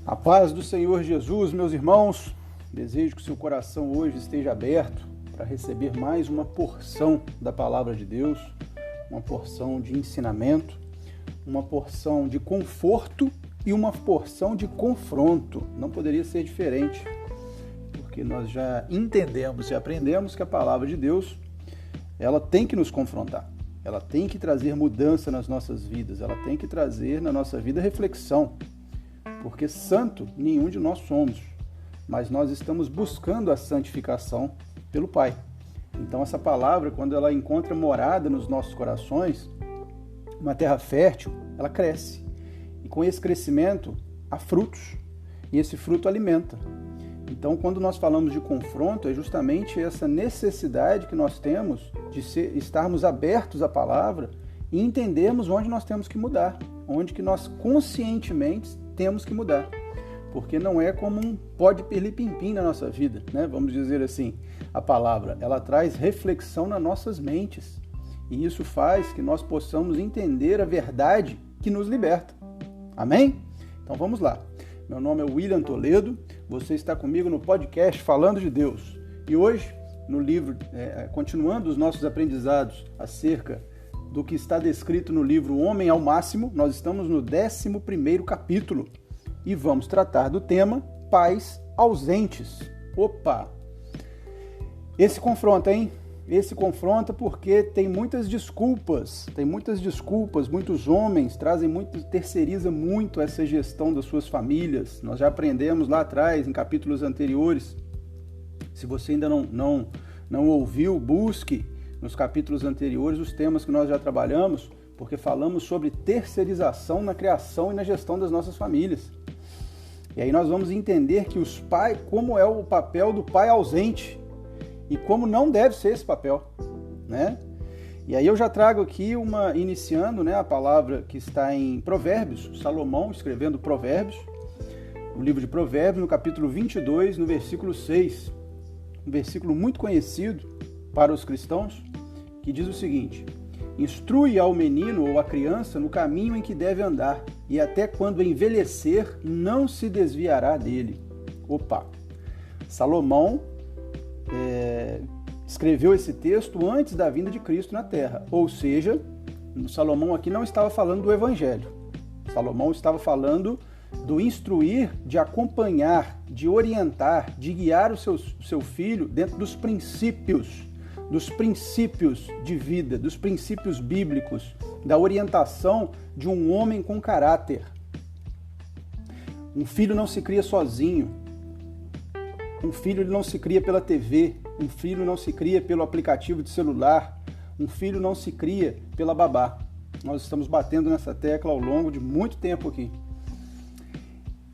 A paz do Senhor Jesus, meus irmãos, desejo que o seu coração hoje esteja aberto para receber mais uma porção da Palavra de Deus, uma porção de ensinamento, uma porção de conforto e uma porção de confronto. Não poderia ser diferente, porque nós já entendemos e aprendemos que a Palavra de Deus, ela tem que nos confrontar, ela tem que trazer mudança nas nossas vidas, ela tem que trazer na nossa vida reflexão. Porque santo nenhum de nós somos, mas nós estamos buscando a santificação pelo Pai. Então essa palavra, quando ela encontra morada nos nossos corações, uma terra fértil, ela cresce. E com esse crescimento, há frutos. E esse fruto alimenta. Então quando nós falamos de confronto, é justamente essa necessidade que nós temos de estarmos abertos à palavra e entendermos onde nós temos que mudar, onde que nós conscientemente temos que mudar, porque não é como um pó de pirlim-pim-pim na nossa vida, né? Vamos dizer assim, a palavra, ela traz reflexão nas nossas mentes, e isso faz que nós possamos entender a verdade que nos liberta. Amém? Então vamos lá. Meu nome é William Toledo, você está comigo no podcast Falando de Deus, e hoje, no livro, continuando os nossos aprendizados acerca do que está descrito no livro Homem ao Máximo, nós estamos no 11º capítulo e vamos tratar do tema pais ausentes. Opa! Esse confronta, hein? Esse confronta porque tem muitas desculpas, muitos homens terceirizam muito essa gestão das suas famílias. Nós já aprendemos lá atrás, em capítulos anteriores. Se você ainda não ouviu, busque nos capítulos anteriores os temas que nós já trabalhamos, porque falamos sobre terceirização na criação e na gestão das nossas famílias. E aí nós vamos entender que os pais, como é o papel do pai ausente e como não deve ser esse papel, né? E aí eu já trago aqui iniciando, né, a palavra que está em Provérbios, Salomão escrevendo Provérbios, o livro de Provérbios, no capítulo 22, no versículo 6, um versículo muito conhecido para os cristãos, que diz o seguinte: instrui ao menino ou à criança no caminho em que deve andar, e até quando envelhecer não se desviará dele. Opa! Salomão escreveu esse texto antes da vinda de Cristo na Terra, ou seja, Salomão aqui não estava falando do Evangelho. Salomão estava falando do instruir, de acompanhar, de orientar, de guiar o seu filho dentro dos princípios de vida, dos princípios bíblicos, da orientação de um homem com caráter. Um filho não se cria sozinho. Um filho não se cria pela TV. Um filho não se cria pelo aplicativo de celular. Um filho não se cria pela babá. Nós estamos batendo nessa tecla ao longo de muito tempo aqui.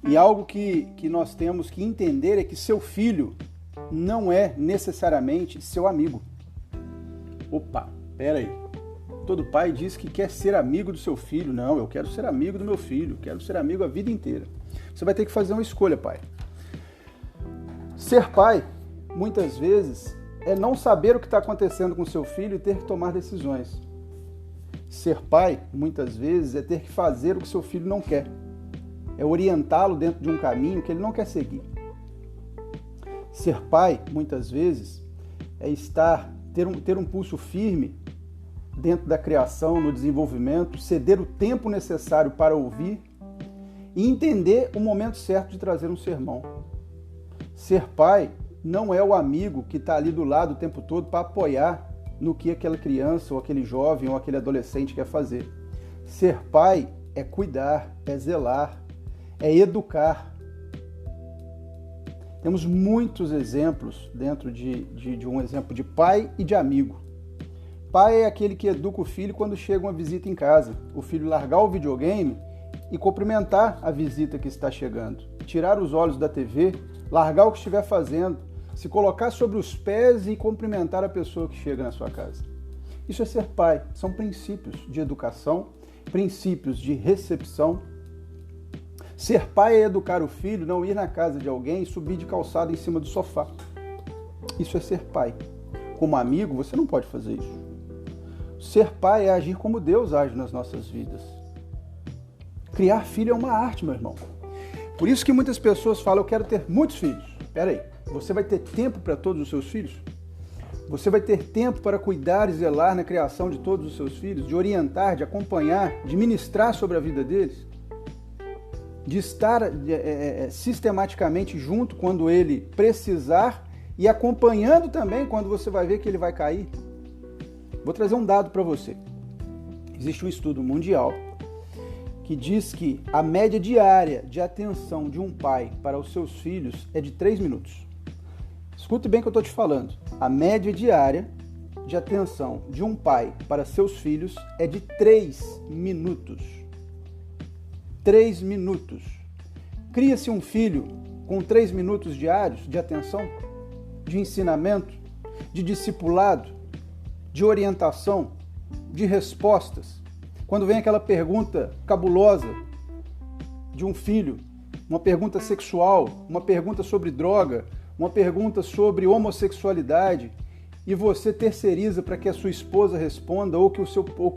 E algo que nós temos que entender é que seu filho não é necessariamente seu amigo. Opa, pera aí. Todo pai diz que quer ser amigo do seu filho. Não, eu quero ser amigo do meu filho. Quero ser amigo a vida inteira. Você vai ter que fazer uma escolha, pai. Ser pai, muitas vezes, é não saber o que está acontecendo com seu filho e ter que tomar decisões. Ser pai, muitas vezes, é ter que fazer o que seu filho não quer. É orientá-lo dentro de um caminho que ele não quer seguir. Ser pai, muitas vezes, é ter um pulso firme dentro da criação, no desenvolvimento, ceder o tempo necessário para ouvir e entender o momento certo de trazer um sermão. Ser pai não é o amigo que está ali do lado o tempo todo para apoiar no que aquela criança ou aquele jovem ou aquele adolescente quer fazer. Ser pai é cuidar, é zelar, é educar. Temos muitos exemplos dentro de um exemplo de pai e de amigo. Pai é aquele que educa o filho quando chega uma visita em casa. O filho largar o videogame e cumprimentar a visita que está chegando. Tirar os olhos da TV, largar o que estiver fazendo, se colocar sobre os pés e cumprimentar a pessoa que chega na sua casa. Isso é ser pai. São princípios de educação, princípios de recepção. Ser pai é educar o filho, não ir na casa de alguém e subir de calçada em cima do sofá. Isso é ser pai. Como amigo, você não pode fazer isso. Ser pai é agir como Deus age nas nossas vidas. Criar filho é uma arte, meu irmão. Por isso que muitas pessoas falam, eu quero ter muitos filhos. Espera aí, você vai ter tempo para todos os seus filhos? Você vai ter tempo para cuidar e zelar na criação de todos os seus filhos, de orientar, de acompanhar, de ministrar sobre a vida deles? De estar sistematicamente junto quando ele precisar e acompanhando também quando você vai ver que ele vai cair? Vou trazer um dado para você. Existe um estudo mundial que diz que a média diária de atenção de um pai para os seus filhos é de 3 minutos. Escute bem o que eu estou te falando. A média diária de atenção de um pai para seus filhos é de 3 minutos. 3 minutos. Cria-se um filho com 3 minutos diários de atenção, de ensinamento, de discipulado, de orientação, de respostas. Quando vem aquela pergunta cabulosa de um filho, uma pergunta sexual, uma pergunta sobre droga, uma pergunta sobre homossexualidade, e você terceiriza para que a sua esposa responda ou que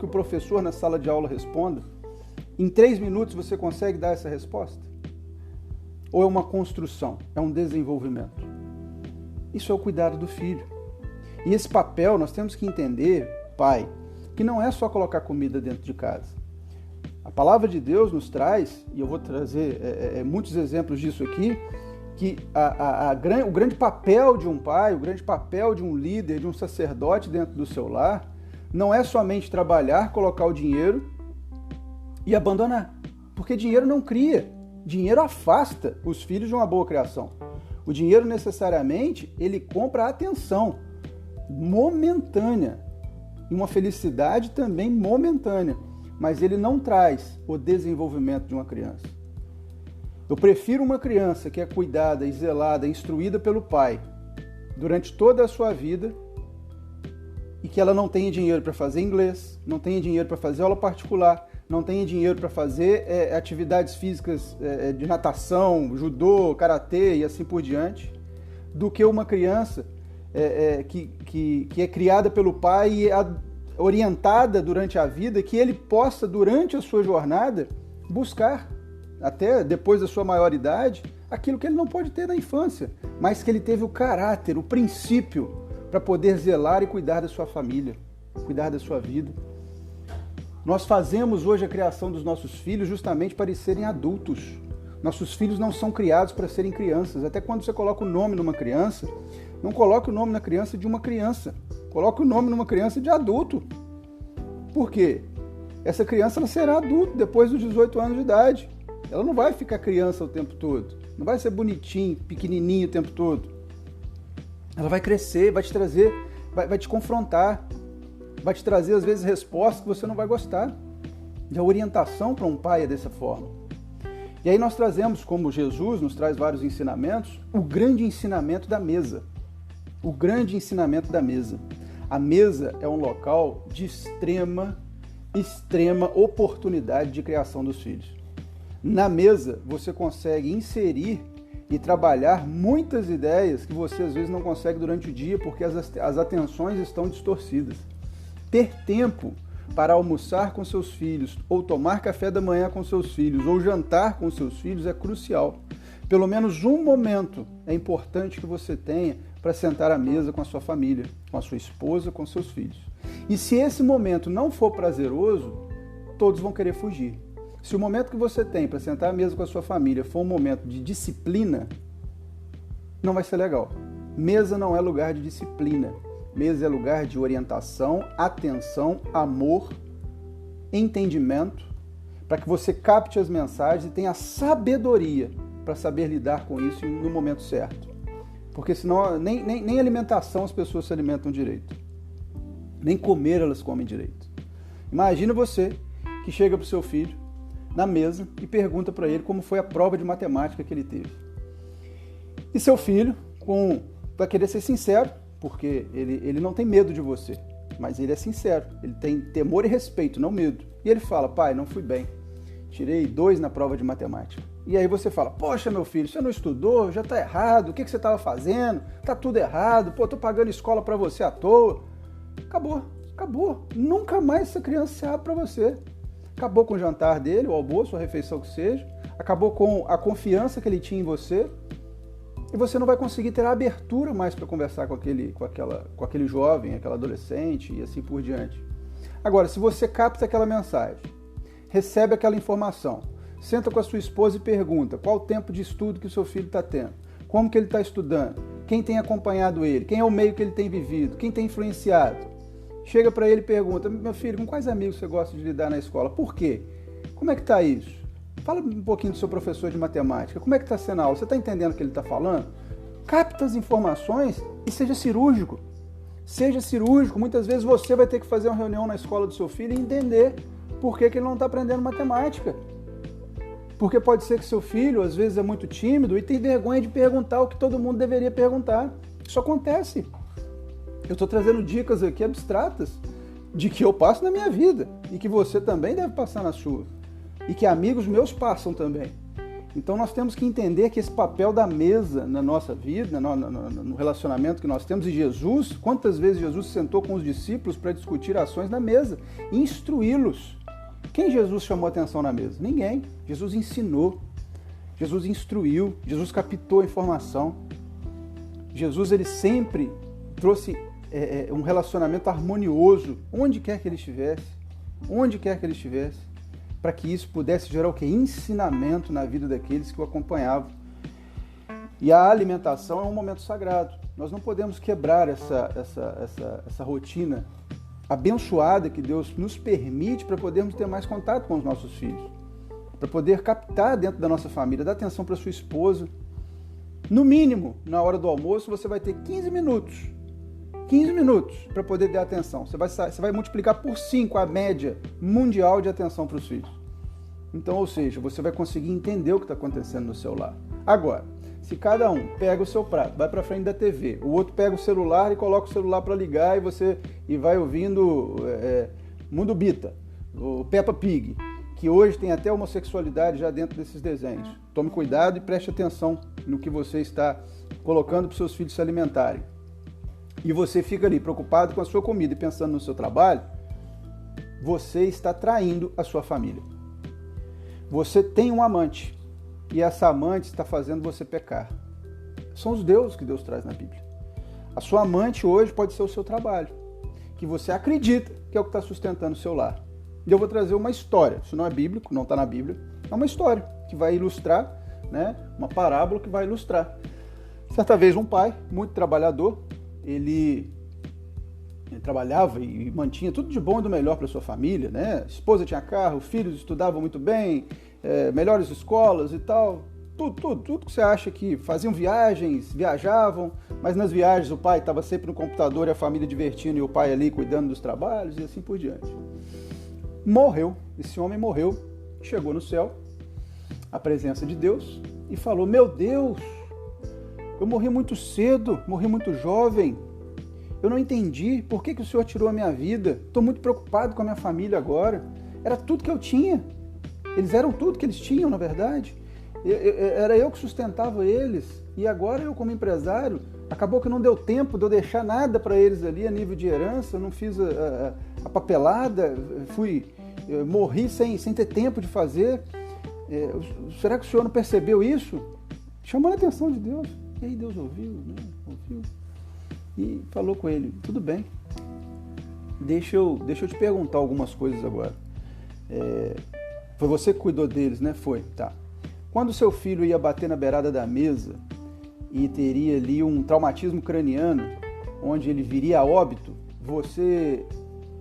o professor na sala de aula responda, em 3 minutos você consegue dar essa resposta? Ou é uma construção, é um desenvolvimento? Isso é o cuidado do filho. E esse papel nós temos que entender, pai, que não é só colocar comida dentro de casa. A palavra de Deus nos traz, e eu vou trazer muitos exemplos disso aqui, que o grande papel de um pai, o grande papel de um líder, de um sacerdote dentro do seu lar, não é somente trabalhar, colocar o dinheiro e abandonar. Porque dinheiro não cria, dinheiro afasta os filhos de uma boa criação. O dinheiro necessariamente, ele compra a atenção momentânea e uma felicidade também momentânea, mas ele não traz o desenvolvimento de uma criança. Eu prefiro uma criança que é cuidada e zelada, instruída pelo pai durante toda a sua vida e que ela não tenha dinheiro para fazer inglês, não tenha dinheiro para fazer aula particular, não tenha dinheiro para fazer atividades físicas de natação, judô, karatê e assim por diante, do que uma criança que é criada pelo pai e orientada durante a vida, que ele possa, durante a sua jornada, buscar, até depois da sua maioridade, aquilo que ele não pode ter na infância, mas que ele teve o caráter, o princípio, para poder zelar e cuidar da sua família, cuidar da sua vida. Nós fazemos hoje a criação dos nossos filhos justamente para eles serem adultos. Nossos filhos não são criados para serem crianças. Até quando você coloca o nome numa criança, não coloque o nome na criança de uma criança. Coloque o nome numa criança de adulto. Por quê? Essa criança ela será adulto depois dos 18 anos de idade. Ela não vai ficar criança o tempo todo. Não vai ser bonitinho, pequenininho o tempo todo. Ela vai crescer, vai te trazer, vai te confrontar. Vai te trazer, às vezes, respostas que você não vai gostar. E a orientação para um pai é dessa forma. E aí nós trazemos, como Jesus nos traz vários ensinamentos, o grande ensinamento da mesa. O grande ensinamento da mesa. A mesa é um local de extrema oportunidade de criação dos filhos. Na mesa, você consegue inserir e trabalhar muitas ideias que você, às vezes, não consegue durante o dia porque as atenções estão distorcidas. Ter tempo para almoçar com seus filhos, ou tomar café da manhã com seus filhos, ou jantar com seus filhos é crucial. Pelo menos um momento é importante que você tenha para sentar à mesa com a sua família, com a sua esposa, com seus filhos. E se esse momento não for prazeroso, todos vão querer fugir. Se o momento que você tem para sentar à mesa com a sua família for um momento de disciplina, não vai ser legal. Mesa não é lugar de disciplina. Mesa é lugar de orientação, atenção, amor, entendimento, para que você capte as mensagens e tenha sabedoria para saber lidar com isso no momento certo. Porque senão nem alimentação as pessoas se alimentam direito. Nem comer elas comem direito. Imagina você que chega para o seu filho na mesa e pergunta para ele como foi a prova de matemática que ele teve. E seu filho, para querer ser sincero, porque ele não tem medo de você, mas ele é sincero, ele tem temor e respeito, não medo. E ele fala, pai, não fui bem, tirei 2 na prova de matemática. E aí você fala, poxa meu filho, você não estudou, já está errado, o que você estava fazendo? Está tudo errado, estou pagando escola para você à toa. Acabou, nunca mais essa criança se abre para você. Acabou com o jantar dele, o almoço, a refeição que seja, acabou com a confiança que ele tinha em você, e você não vai conseguir ter a abertura mais para conversar com aquele jovem, aquela adolescente e assim por diante. Agora, se você capta aquela mensagem, recebe aquela informação, senta com a sua esposa e pergunta qual o tempo de estudo que o seu filho está tendo, como que ele está estudando, quem tem acompanhado ele, quem é o meio que ele tem vivido, quem tem influenciado. Chega para ele e pergunta, meu filho, com quais amigos você gosta de lidar na escola? Por quê? Como é que está isso? Fala um pouquinho do seu professor de matemática. Como é que está sendo a aula? Você está entendendo o que ele está falando? Capta as informações e seja cirúrgico. Seja cirúrgico. Muitas vezes você vai ter que fazer uma reunião na escola do seu filho e entender por que ele não está aprendendo matemática. Porque pode ser que seu filho, às vezes, é muito tímido e tem vergonha de perguntar o que todo mundo deveria perguntar. Isso acontece. Eu estou trazendo dicas aqui abstratas de que eu passo na minha vida e que você também deve passar na sua. E que amigos meus passam também. Então nós temos que entender que esse papel da mesa na nossa vida, no relacionamento que nós temos, e Jesus, quantas vezes Jesus sentou com os discípulos para discutir ações na mesa, e instruí-los. Quem Jesus chamou a atenção na mesa? Ninguém. Jesus ensinou, Jesus instruiu, Jesus captou a informação. Jesus ele sempre trouxe um relacionamento harmonioso, onde quer que ele estivesse, para que isso pudesse gerar o quê? Ensinamento na vida daqueles que o acompanhavam. E a alimentação é um momento sagrado. Nós não podemos quebrar essa rotina abençoada que Deus nos permite para podermos ter mais contato com os nossos filhos, para poder captar dentro da nossa família, dar atenção para sua esposa. No mínimo, na hora do almoço, você vai ter 15 minutos para poder dar atenção. Você vai multiplicar por 5 a média mundial de atenção para os filhos. Então, ou seja, você vai conseguir entender o que está acontecendo no seu lar. Agora, se cada um pega o seu prato, vai para frente da TV, o outro pega o celular e coloca o celular para ligar e vai ouvindo Mundo Bita, o Peppa Pig, que hoje tem até homossexualidade já dentro desses desenhos. Tome cuidado e preste atenção no que você está colocando para os seus filhos se alimentarem. E você fica ali preocupado com a sua comida e pensando no seu trabalho, você está traindo a sua família. Você tem um amante e essa amante está fazendo você pecar. São os deuses que Deus traz na Bíblia. A sua amante hoje pode ser o seu trabalho, que você acredita que é o que está sustentando o seu lar. E eu vou trazer uma história, isso não é bíblico, não está na Bíblia, é uma história que vai ilustrar, uma parábola que vai ilustrar. Certa vez um pai, muito trabalhador, ele trabalhava e mantinha tudo de bom e do melhor para sua família, A esposa tinha carro, filhos estudavam muito bem, melhores escolas e tal, tudo que você acha que faziam viagens, viajavam, mas nas viagens o pai estava sempre no computador e a família divertindo e o pai ali cuidando dos trabalhos e assim por diante. Esse homem morreu, chegou no céu, à presença de Deus e falou, meu Deus, eu morri muito cedo, morri muito jovem, eu não entendi por que o Senhor tirou a minha vida, estou muito preocupado com a minha família agora, era tudo que eu tinha, eles eram tudo que eles tinham na verdade, era eu que sustentava eles e agora eu como empresário, acabou que não deu tempo de eu deixar nada para eles ali a nível de herança, não fiz a papelada, morri sem ter tempo de fazer, será que o Senhor não percebeu isso? Chamou a atenção de Deus. E aí Deus ouviu e falou com ele, tudo bem, deixa eu te perguntar algumas coisas agora. Foi você que cuidou deles, né? Foi, tá. Quando seu filho ia bater na beirada da mesa e teria ali um traumatismo craniano, onde ele viria a óbito,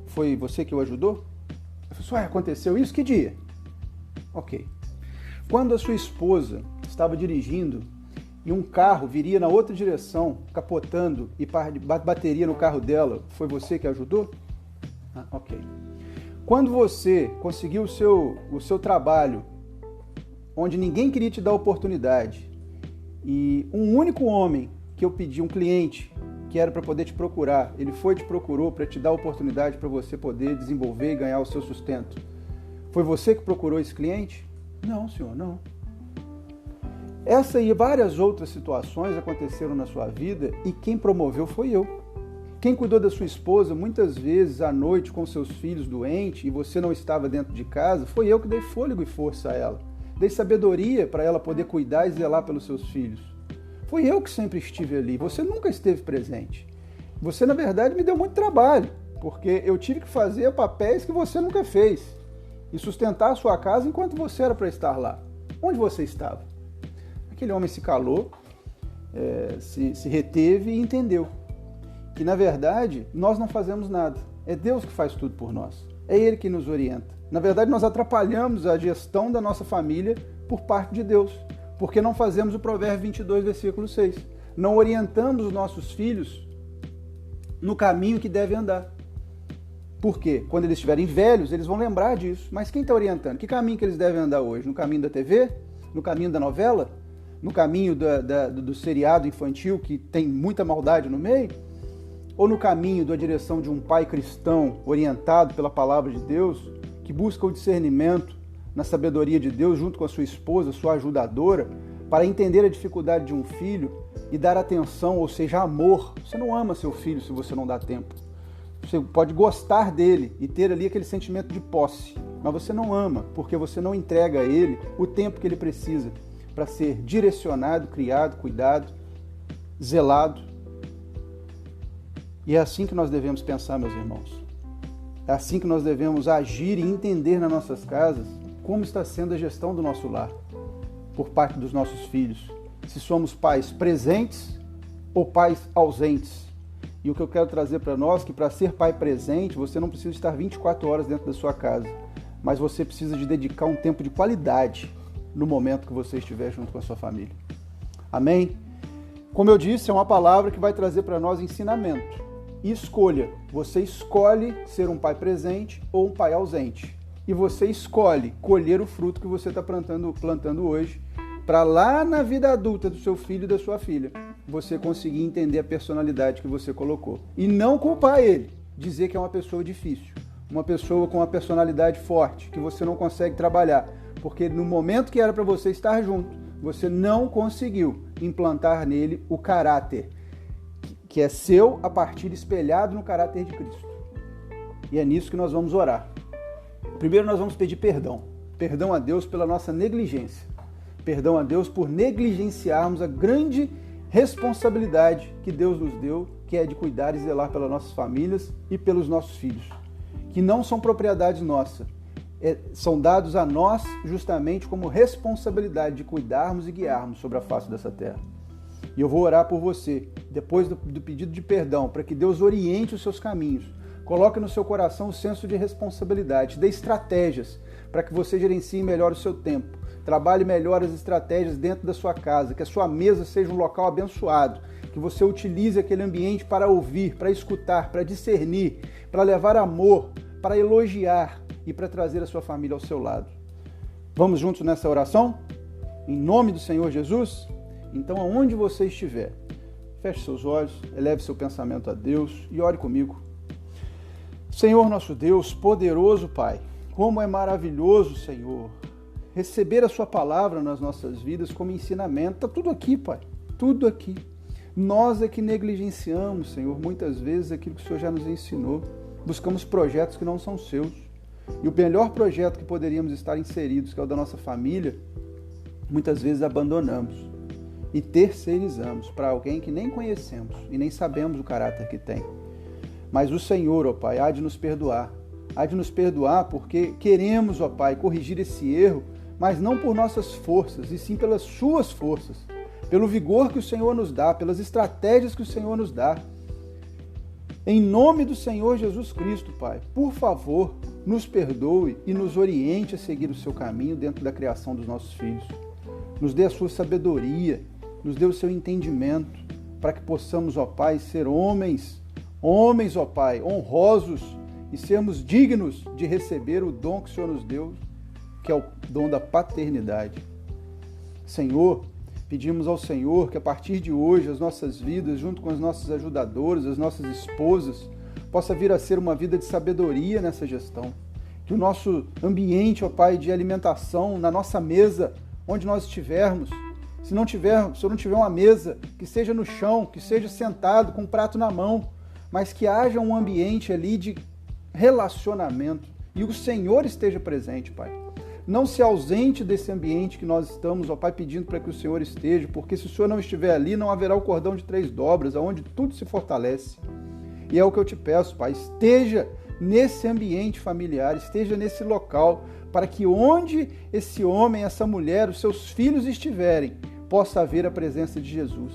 foi você que o ajudou? Eu falei, aconteceu isso? Que dia? Ok. Quando a sua esposa estava dirigindo e um carro viria na outra direção, capotando e bateria no carro dela, foi você que ajudou? Ok. Quando você conseguiu o seu trabalho, onde ninguém queria te dar oportunidade, e um único homem que eu pedi, um cliente, que era para poder te procurar, ele te procurou para te dar oportunidade para você poder desenvolver e ganhar o seu sustento. Foi você que procurou esse cliente? Não, senhor, não. Essa e várias outras situações aconteceram na sua vida e quem promoveu foi eu. Quem cuidou da sua esposa muitas vezes à noite com seus filhos doentes e você não estava dentro de casa, foi eu que dei fôlego e força a ela. dei sabedoria para ela poder cuidar e zelar pelos seus filhos. Fui eu que sempre estive ali, você nunca esteve presente. Você, na verdade, me deu muito trabalho, porque eu tive que fazer papéis que você nunca fez e sustentar a sua casa enquanto você era para estar lá. Onde você estava? Aquele homem se calou, se reteve e entendeu que, na verdade, nós não fazemos nada. É Deus que faz tudo por nós. É Ele que nos orienta. Na verdade, nós atrapalhamos a gestão da nossa família por parte de Deus, porque não fazemos o provérbio 22, versículo 6. Não orientamos os nossos filhos no caminho que devem andar. Por quê? Quando eles estiverem velhos, eles vão lembrar disso. Mas quem está orientando? Que caminho que eles devem andar hoje? No caminho da TV? No caminho da novela? No caminho do seriado infantil que tem muita maldade no meio? Ou no caminho da direção de um pai cristão orientado pela palavra de Deus, que busca o discernimento na sabedoria de Deus junto com a sua esposa, sua ajudadora, para entender a dificuldade de um filho e dar atenção, ou seja, amor. Você não ama seu filho se você não dá tempo. Você pode gostar dele e ter ali aquele sentimento de posse, mas você não ama, porque você não entrega a ele o tempo que ele precisa para ser direcionado, criado, cuidado, zelado. E é assim que nós devemos pensar, meus irmãos. É assim que nós devemos agir e entender nas nossas casas como está sendo a gestão do nosso lar por parte dos nossos filhos. Se somos pais presentes ou pais ausentes. E o que eu quero trazer para nós é que para ser pai presente, você não precisa estar 24 horas dentro da sua casa, mas você precisa de dedicar um tempo de qualidade no momento que você estiver junto com a sua família. Amém? Como eu disse, é uma palavra que vai trazer para nós ensinamento. E escolha. Você escolhe ser um pai presente ou um pai ausente. E você escolhe colher o fruto que você está plantando hoje, para lá na vida adulta do seu filho e da sua filha, você conseguir entender a personalidade que você colocou. E não culpar ele, dizer que é uma pessoa difícil, uma pessoa com uma personalidade forte, que você não consegue trabalhar, porque no momento que era para você estar junto, você não conseguiu implantar nele o caráter, que é seu a partir espelhado no caráter de Cristo. E é nisso que nós vamos orar. Primeiro nós vamos pedir perdão. Perdão a Deus pela nossa negligência. Perdão a Deus por negligenciarmos a grande responsabilidade que Deus nos deu, que é de cuidar e zelar pelas nossas famílias e pelos nossos filhos, que não são propriedades nossas, são dados a nós justamente como responsabilidade de cuidarmos e guiarmos sobre a face dessa terra. E eu vou orar por você, depois do pedido de perdão, para que Deus oriente os seus caminhos, coloque no seu coração o senso de responsabilidade, dê estratégias para que você gerencie melhor o seu tempo, trabalhe melhor as estratégias dentro da sua casa, que a sua mesa seja um local abençoado, que você utilize aquele ambiente para ouvir, para escutar, para discernir, para levar amor, para elogiar e para trazer a sua família ao seu lado. Vamos juntos nessa oração? Em nome do Senhor Jesus? Então, aonde você estiver, feche seus olhos, eleve seu pensamento a Deus e ore comigo. Senhor nosso Deus, poderoso Pai, como é maravilhoso, Senhor, receber a sua palavra nas nossas vidas como ensinamento. Está tudo aqui, Pai, tudo aqui. Nós é que negligenciamos, Senhor, muitas vezes aquilo que o Senhor já nos ensinou. Buscamos projetos que não são seus. E o melhor projeto que poderíamos estar inseridos, que é o da nossa família, muitas vezes abandonamos e terceirizamos para alguém que nem conhecemos e nem sabemos o caráter que tem. Mas o Senhor, ó Pai, há de nos perdoar. Há de nos perdoar porque queremos, ó Pai, corrigir esse erro, mas não por nossas forças, e sim pelas suas forças, pelo vigor que o Senhor nos dá, pelas estratégias que o Senhor nos dá. Em nome do Senhor Jesus Cristo, Pai, por favor, nos perdoe e nos oriente a seguir o seu caminho dentro da criação dos nossos filhos. Nos dê a sua sabedoria, nos dê o seu entendimento, para que possamos, ó Pai, ser homens, ó Pai, honrosos e sermos dignos de receber o dom que o Senhor nos deu, que é o dom da paternidade. Senhor, pedimos ao Senhor que a partir de hoje as nossas vidas, junto com as nossas ajudadoras, as nossas esposas, possa vir a ser uma vida de sabedoria nessa gestão. Que o nosso ambiente, ó Pai, de alimentação, na nossa mesa, onde nós estivermos, se eu não tiver uma mesa, que seja no chão, que seja sentado com um prato na mão, mas que haja um ambiente ali de relacionamento e o Senhor esteja presente, Pai. Não se ausente desse ambiente que nós estamos, ó Pai, pedindo para que o Senhor esteja, porque se o Senhor não estiver ali, não haverá o cordão de 3 dobras, onde tudo se fortalece. E é o que eu te peço, Pai, esteja nesse ambiente familiar, esteja nesse local, para que onde esse homem, essa mulher, os seus filhos estiverem, possa haver a presença de Jesus,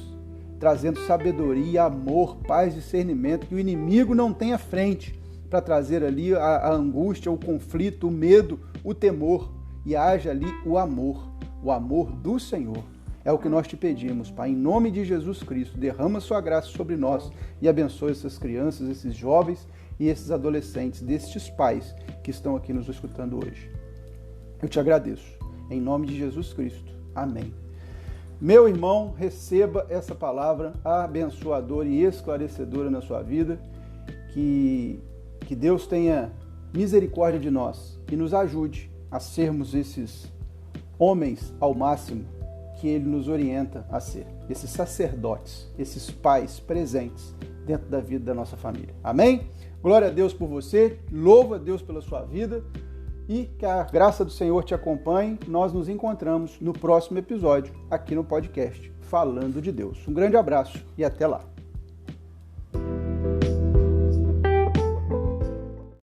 trazendo sabedoria, amor, paz, discernimento, que o inimigo não tenha frente para trazer ali a angústia, o conflito, o medo, o temor, e haja ali o amor do Senhor. É o que nós te pedimos, Pai, em nome de Jesus Cristo, derrama sua graça sobre nós e abençoe essas crianças, esses jovens e esses adolescentes, destes pais que estão aqui nos escutando hoje. Eu te agradeço, em nome de Jesus Cristo. Amém. Meu irmão, receba essa palavra abençoadora e esclarecedora na sua vida, que Deus tenha misericórdia de nós e nos ajude a sermos esses homens ao máximo que Ele nos orienta a ser, esses sacerdotes, esses pais presentes dentro da vida da nossa família. Amém? Glória a Deus por você, louva a Deus pela sua vida e que a graça do Senhor te acompanhe. Nós nos encontramos no próximo episódio aqui no podcast Falando de Deus. Um grande abraço e até lá.